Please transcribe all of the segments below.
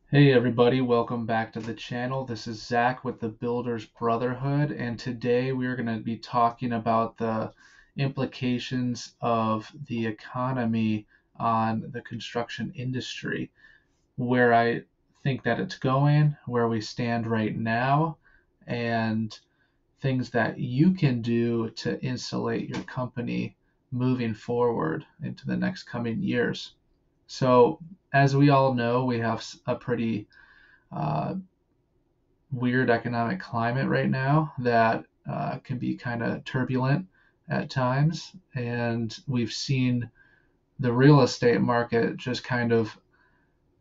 Hey everybody, welcome back to the channel. This is Zach with the Builders Brotherhood, and today we are going to be talking about the implications of the economy on the construction industry, where I think that it's going, where we stand right now, and things that you can do to insulate your company moving forward into the next coming years. So, as we all know, we have a pretty uh, weird economic climate right now that can be kind of turbulent at times. And we've seen the real estate market just kind of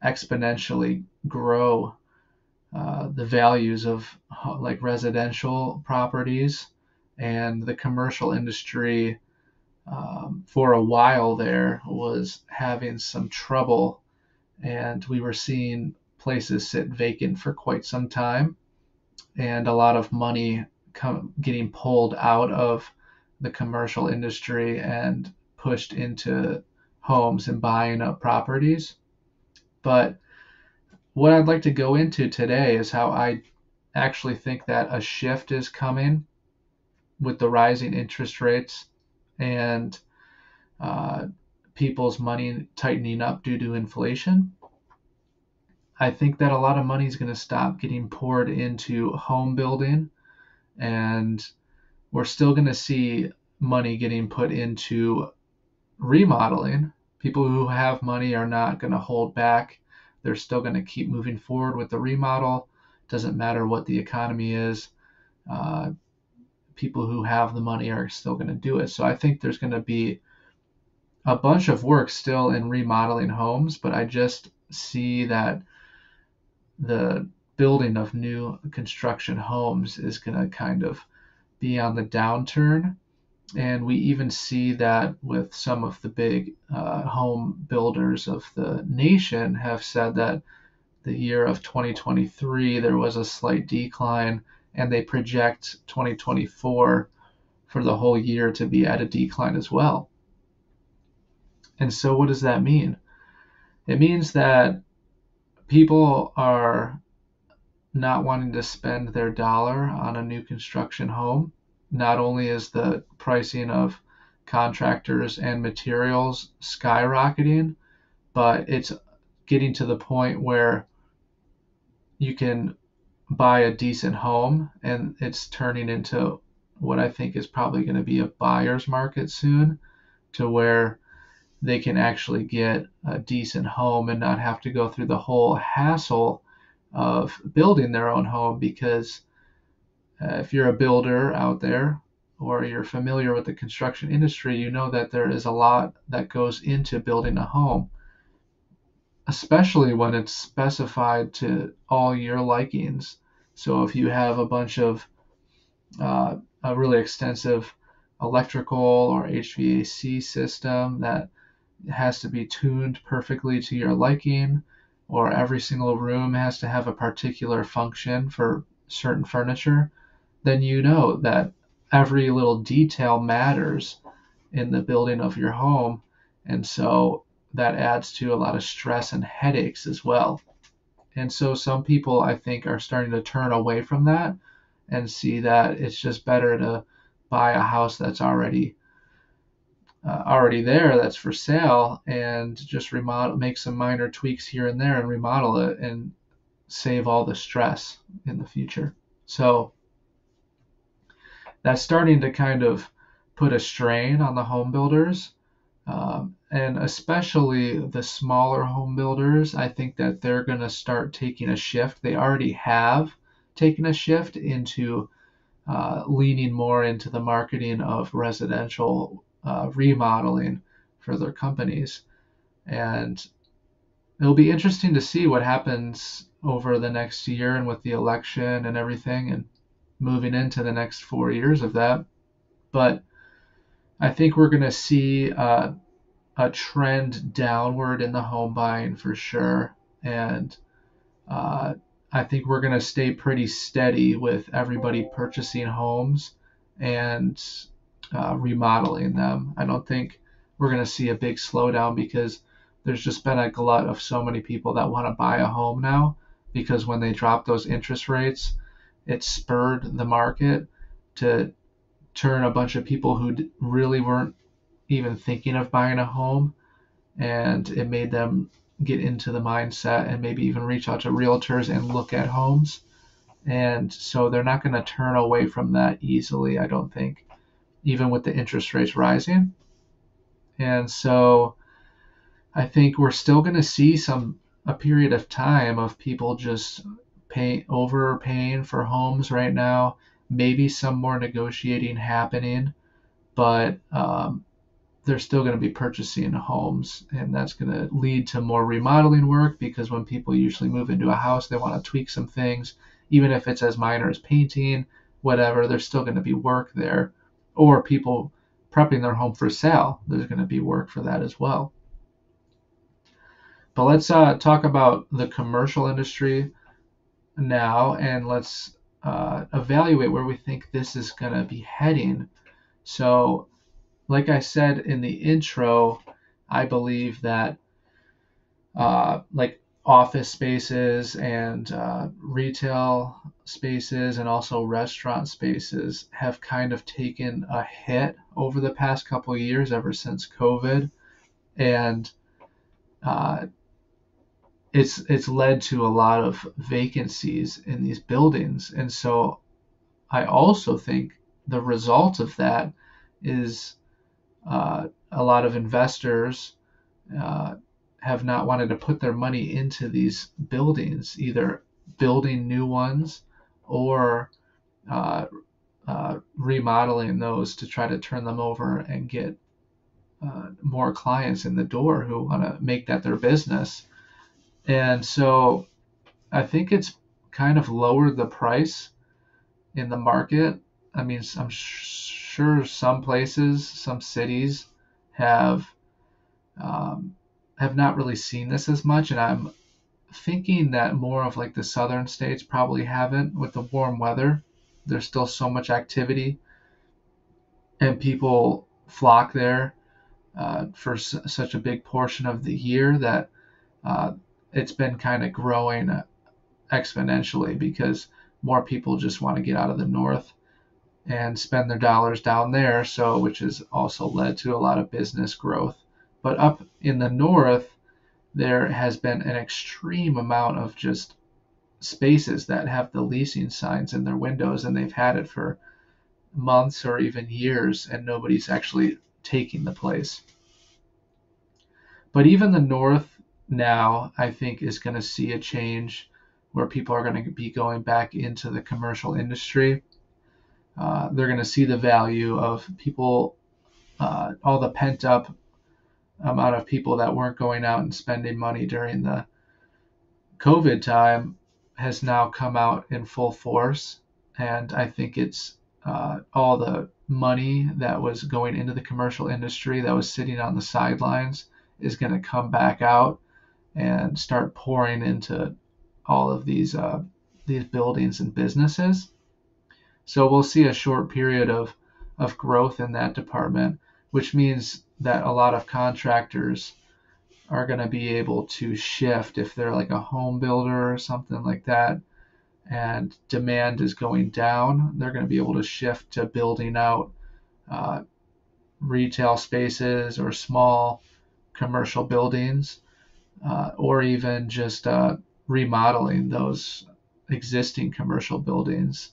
exponentially grow the values of like residential properties, and the commercial industry for a while there was having some trouble, and we were seeing places sit vacant for quite some time, and a lot of money getting pulled out of the commercial industry and pushed into homes and buying up properties. But what I'd like to go into today is how I actually think that a shift is coming with the rising interest rates and uh, people's money tightening up due to inflation. I think that a lot of money is going to stop getting poured into home building, and we're still going to see money getting put into remodeling. People who have money are not going to hold back. They're still going to keep moving forward with the remodel. Doesn't matter what the economy is. Uh, People who have the money are still going to do it. So I think there's going to be a bunch of work still in remodeling homes, but I just see that the building of new construction homes is going to kind of be on the downturn. And we even see that with some of the big home builders of the nation have said that the year of 2023 there was a slight decline, and they project 2024 for the whole year to be at a decline as well. And so, what does that mean? It means that people are not wanting to spend their dollar on a new construction home. Not only is the pricing of contractors and materials skyrocketing, but it's getting to the point where you can buy a decent home and it's turning into what I think is probably going to be a buyer's market soon, to where they can actually get a decent home and not have to go through the whole hassle of building their own home. Because if you're a builder out there or you're familiar with the construction industry, you know that there is a lot that goes into building a home, especially when it's specified to all your likings. So if you have a bunch of a really extensive electrical or HVAC system that has to be tuned perfectly to your liking, or every single room has to have a particular function for certain furniture, then you know that every little detail matters in the building of your home. And so that adds to a lot of stress and headaches as well. And so some people, I think, are starting to turn away from that and see that it's just better to buy a house that's already there, that's for sale, and just remodel, make some minor tweaks here and there and remodel it and save all the stress in the future. So that's starting to kind of put a strain on the home builders, and especially the smaller home builders. I think that they're going to start taking a shift. They already have taken a shift into leaning more into the marketing of residential remodeling for their companies. And it'll be interesting to see what happens over the next year and with the election and everything, and moving into the next 4 years of that. But I think we're going to see a trend downward in the home buying for sure. And uh, I think we're going to stay pretty steady with everybody purchasing homes and remodeling them. I don't think we're going to see a big slowdown, because there's just been a glut of so many people that want to buy a home now, because when they dropped those interest rates, it spurred the market to turn a bunch of people who really weren't even thinking of buying a home, and it made them get into the mindset and maybe even reach out to realtors and look at homes. And so they're not going to turn away from that easily, I don't think, even with the interest rates rising. And so I think we're still going to see a period of time of people just overpaying for homes right now. Maybe some more negotiating happening, but they're still going to be purchasing homes, and that's going to lead to more remodeling work, because when people usually move into a house, they want to tweak some things, even if it's as minor as painting, whatever. There's still going to be work there, or people prepping their home for sale. There's going to be work for that as well. But let's talk about the commercial industry now, and let's evaluate where we think this is going to be heading. So, like I said in the intro, I believe that like office spaces and retail spaces and also restaurant spaces have kind of taken a hit over the past couple of years, ever since COVID, and uh, it's led to a lot of vacancies in these buildings. And so I also think the result of that is a lot of investors uh, have not wanted to put their money into these buildings, either building new ones or remodeling those to try to turn them over and get more clients in the door who want to make that their business. And so I think it's kind of lowered the price in the market. I mean, I'm sure some places, some cities have um, have not really seen this as much, and I'm thinking that more of like the southern states probably haven't. With the warm weather, there's still so much activity, and people flock there for such a big portion of the year that uh, it's been kind of growing exponentially, because more people just want to get out of the north and spend their dollars down there, so which has also led to a lot of business growth. But up in the north, there has been an extreme amount of just spaces that have the leasing signs in their windows, and they've had it for months or even years, and nobody's actually taking the place. But even the north now, I think, is going to see a change where people are going to be going back into the commercial industry. They're going to see the value of people, all the pent up amount of people that weren't going out and spending money during the COVID time has now come out in full force. And I think it's all the money that was going into the commercial industry that was sitting on the sidelines is going to come back out and start pouring into all of these buildings and businesses. So we'll see a short period of growth in that department, which means that a lot of contractors are going to be able to shift if they're like a home builder or something like that, and demand is going down. They're going to be able to shift to building out uh, retail spaces or small commercial buildings, or even just remodeling those existing commercial buildings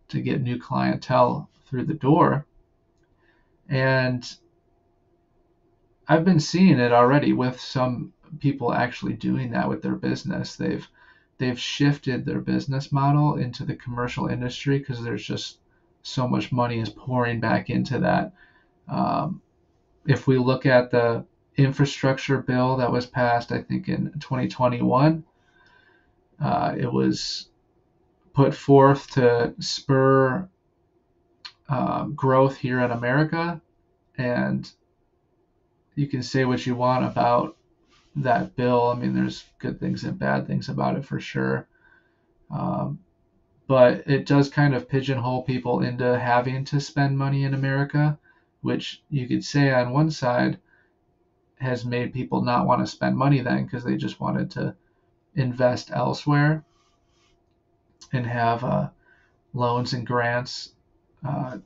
to get new clientele through the door. And I've been seeing it already with some people actually doing that with their business. They've shifted their business model into the commercial industry because there's just so much money is pouring back into that. Um, if we look at the infrastructure bill that was passed, I think in 2021, it was put forth to spur growth here in America. And you can say what you want about that bill. I mean, there's good things and bad things about it for sure. Um, but it does kind of pigeonhole people into having to spend money in America, which you could say on one side, has made people not want to spend money then because they just wanted to invest elsewhere and have loans and grants uh,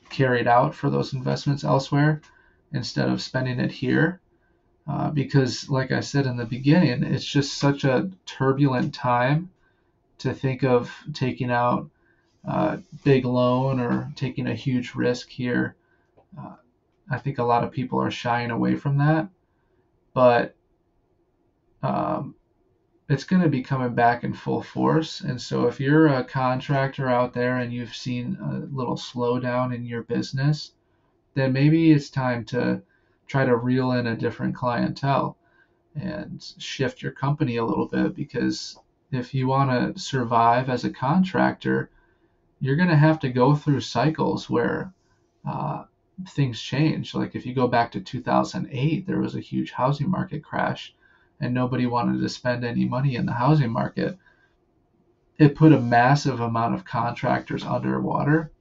carried out for those investments elsewhere instead of spending it here. Because, like I said in the beginning, it's just such a turbulent time to think of taking out a big loan or taking a huge risk here. Uh, I think a lot of people are shying away from that, but um, it's going to be coming back in full force. And so, if you're a contractor out there and you've seen a little slowdown in your business, then maybe it's time to try to reel in a different clientele and shift your company a little bit, because if you want to survive as a contractor, you're going to have to go through cycles where uh, things change. Like if you go back to 2008, there was a huge housing market crash and nobody wanted to spend any money in the housing market. It put a massive amount of contractors underwater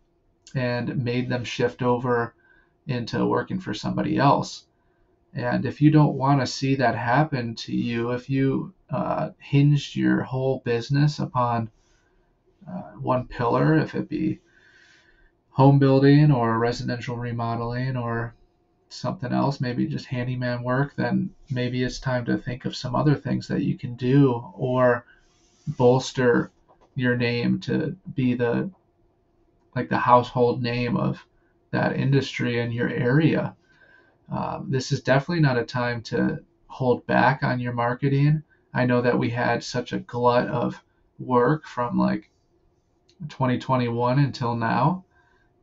and made them shift over into working for somebody else. And if you don't want to see that happen to you, if you hinged your whole business upon one pillar, if it be home building or residential remodeling or something else, maybe just handyman work, then maybe it's time to think of some other things that you can do or bolster your name to be the household name of that industry in your area. This is definitely not a time to hold back on your marketing. I know that we had such a glut of work from like 2021 until now,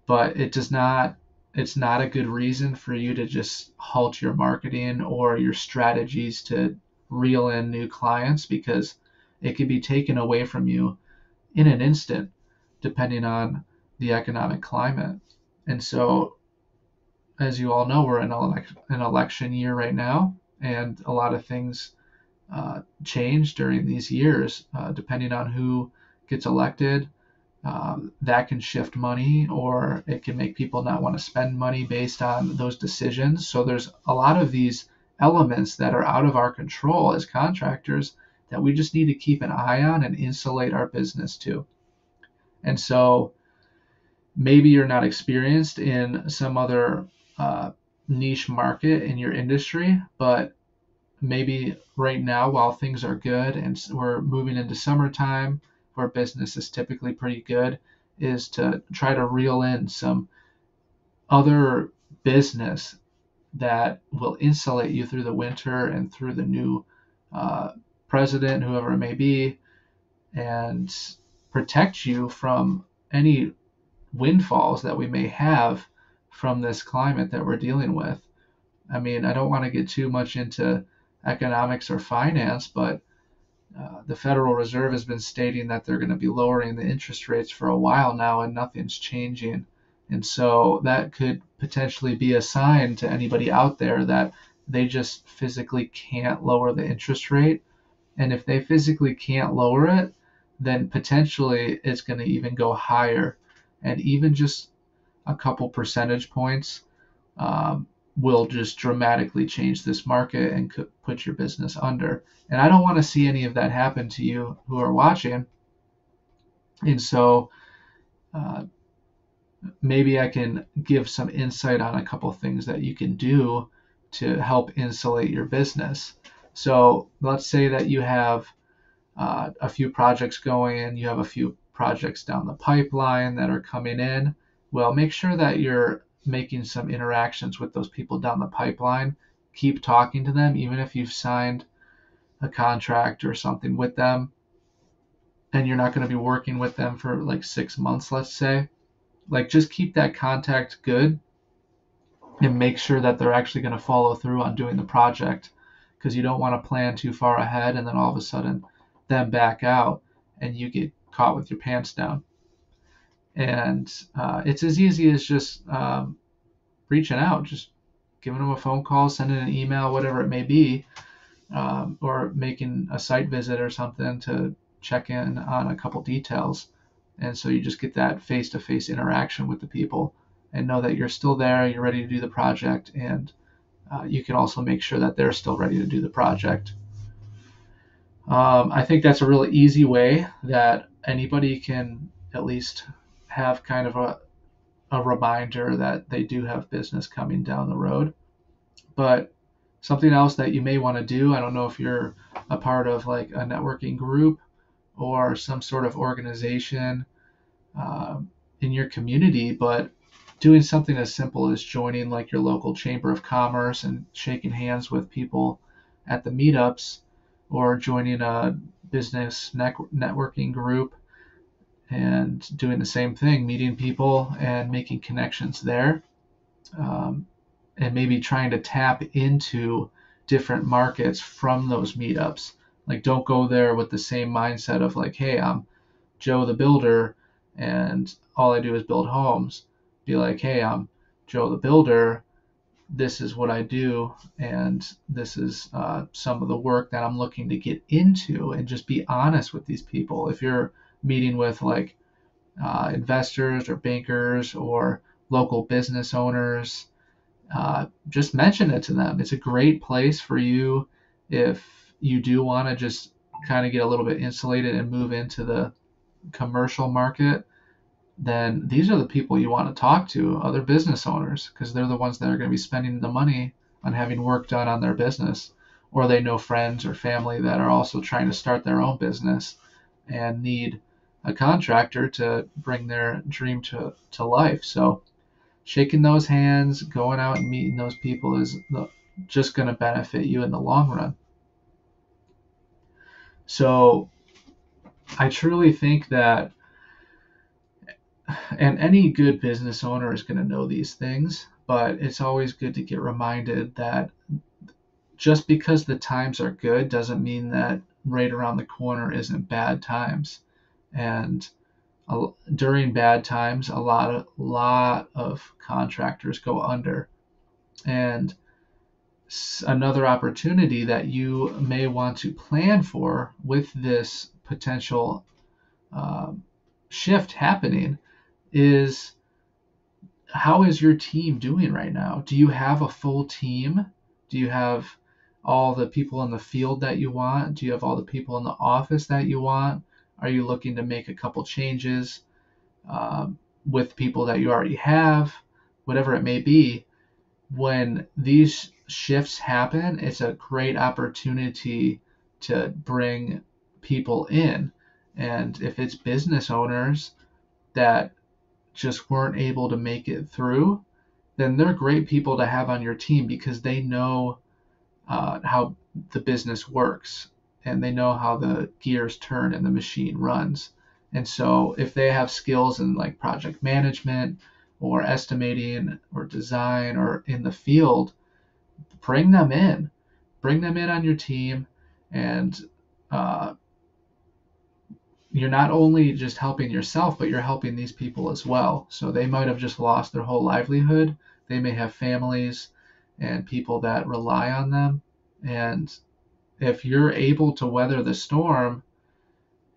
but it's not a good reason for you to just halt your marketing or your strategies to reel in new clients, because it could be taken away from you in an instant depending on the economic climate. And so, as you all know, we're in an election year right now, and a lot of things change during these years depending on who gets elected. That can shift money, or it can make people not want to spend money based on those decisions. So there's a lot of these elements that are out of our control as contractors that we just need to keep an eye on and insulate our business to. And so maybe you're not experienced in some other niche market in your industry, but maybe right now, while things are good and we're moving into summertime where business is typically pretty good, is to try to reel in some other business that will insulate you through the winter and through the new uh, president, whoever it may be, and protect you from any windfalls that we may have from this climate that we're dealing with. I mean, I don't want to get too much into economics or finance, but the Federal Reserve has been stating that they're going to be lowering the interest rates for a while now, and nothing's changing. And so that could potentially be a sign to anybody out there that they just physically can't lower the interest rate. And if they physically can't lower it, then potentially it's going to even go higher. And even just a couple percentage points um, will just dramatically change this market and could put your business under. And I don't want to see any of that happen to you who are watching. And so uh, maybe I can give some insight on a couple things that you can do to help insulate your business. So let's say that you have a few projects going, you have a few projects down the pipeline that are coming in. Well, make sure that you're making some interactions with those people down the pipeline. Keep talking to them, even if you've signed a contract or something with them and you're not going to be working with them for like 6 months, let's say. Like, just keep that contact good and make sure that they're actually going to follow through on doing the project, because you don't want to plan too far ahead and then all of a sudden them back out and you get caught with your pants down. And it's as easy as just reaching out, just giving them a phone call, sending an email, whatever it may be, or making a site visit or something to check in on a couple details. And so you just get that face-to-face interaction with the people and know that you're still there, you're ready to do the project, and you can also make sure that they're still ready to do the project. I think that's a really easy way that anybody can at least have kind of a reminder that they do have business coming down the road. But something else that you may want to do, I don't know if you're a part of like a networking group or some sort of organization in your community, but doing something as simple as joining like your local chamber of commerce and shaking hands with people at the meetups, or joining a business networking group and doing the same thing, meeting people and making connections there, and maybe trying to tap into different markets from those meetups. Like, don't go there with the same mindset of like, hey, I'm Joe the builder and all I do is build homes. Be like, hey, I'm Joe the builder, this is what I do, and this is some of the work that I'm looking to get into, and just be honest with these people. If you're meeting with like investors or bankers or local business owners, just mention it to them. It's a great place for you if you do want to just kind of get a little bit insulated and move into the commercial market. Then these are the people you want to talk to, other business owners, because they're the ones that are going to be spending the money on having work done on their business, or they know friends or family that are also trying to start their own business and need a contractor to bring their dream to life. So shaking those hands, going out and meeting those people is just going to benefit you in the long run. So I truly think that, and any good business owner is going to know these things, but it's always good to get reminded that just because the times are good doesn't mean that right around the corner isn't bad times. And during bad times, a lot of contractors go under. And another opportunity that you may want to plan for with this potential shift happening is, how is your team doing right now? Do you have a full team? Do you have all the people in the field that you want? Do you have all the people in the office that you want? Are you looking to make a couple changes with people that you already have? Whatever it may be, when these shifts happen, it's a great opportunity to bring people in. And if it's business owners that just weren't able to make it through, then they're great people to have on your team, because they know how the business works and they know how the gears turn and the machine runs. And so if they have skills in like project management or estimating or design or in the field, bring them in on your team. And you're not only just helping yourself, but you're helping these people as well. So they might have just lost their whole livelihood. They may have families and people that rely on them. And if you're able to weather the storm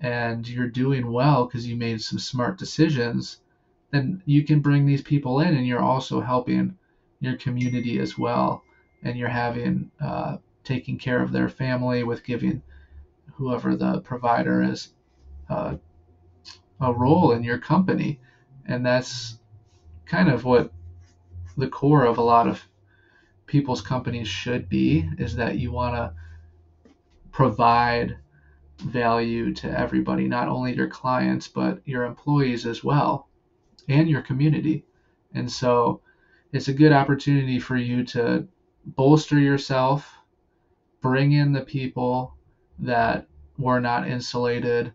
and you're doing well because you made some smart decisions, then you can bring these people in, and you're also helping your community as well. And you're having taking care of their family with giving whoever the provider is a role in your company. And that's kind of what the core of a lot of people's companies should be, is that you want to provide value to everybody, not only your clients, but your employees as well, and your community. And so it's a good opportunity for you to bolster yourself, bring in the people that were not insulated,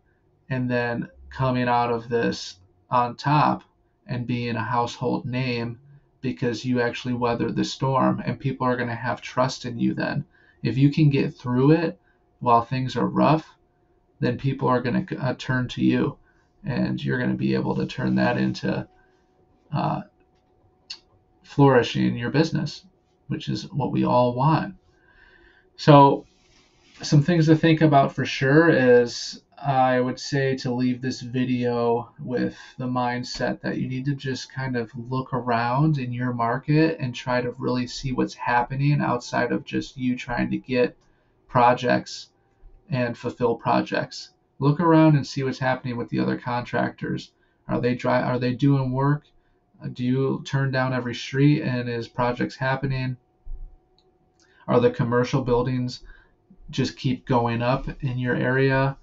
and then coming out of this on top and being a household name because you actually weathered the storm, and people are going to have trust in you then. If you can get through it while things are rough, then people are going to turn to you, and you're going to be able to turn that into flourishing your business, which is what we all want. So some things to think about for sure is I would say to leave this video with the mindset that you need to just kind of look around in your market and try to really see what's happening outside of just you trying to get projects and fulfill projects. Look around and see what's happening with the other contractors. Are they doing work? Do you turn down every street and is projects happening? Are the commercial buildings just keep going up in your area?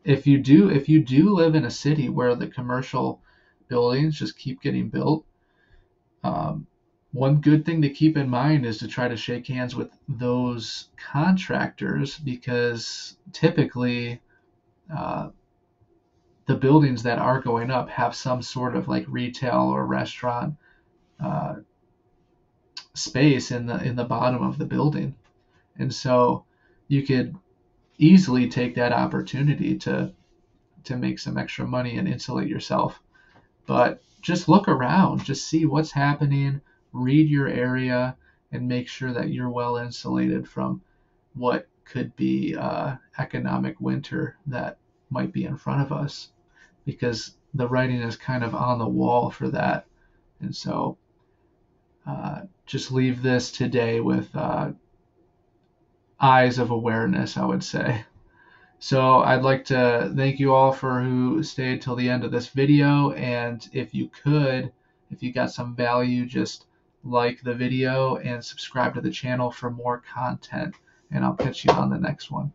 If you do live in a city where the commercial buildings just keep getting built, um, one good thing to keep in mind is to try to shake hands with those contractors, because typically uh, the buildings that are going up have some sort of like retail or restaurant uh, space in the bottom of the building, and so you could easily take that opportunity to make some extra money and insulate yourself. But just look around, just see what's happening, read your area, and make sure that you're well insulated from what could be economic winter that might be in front of us, because the writing is kind of on the wall for that. And so just leave this today with eyes of awareness, I would say. So I'd like to thank you all for who stayed till the end of this video. And if you got some value, just like the video and subscribe to the channel for more content. And I'll catch you on the next one.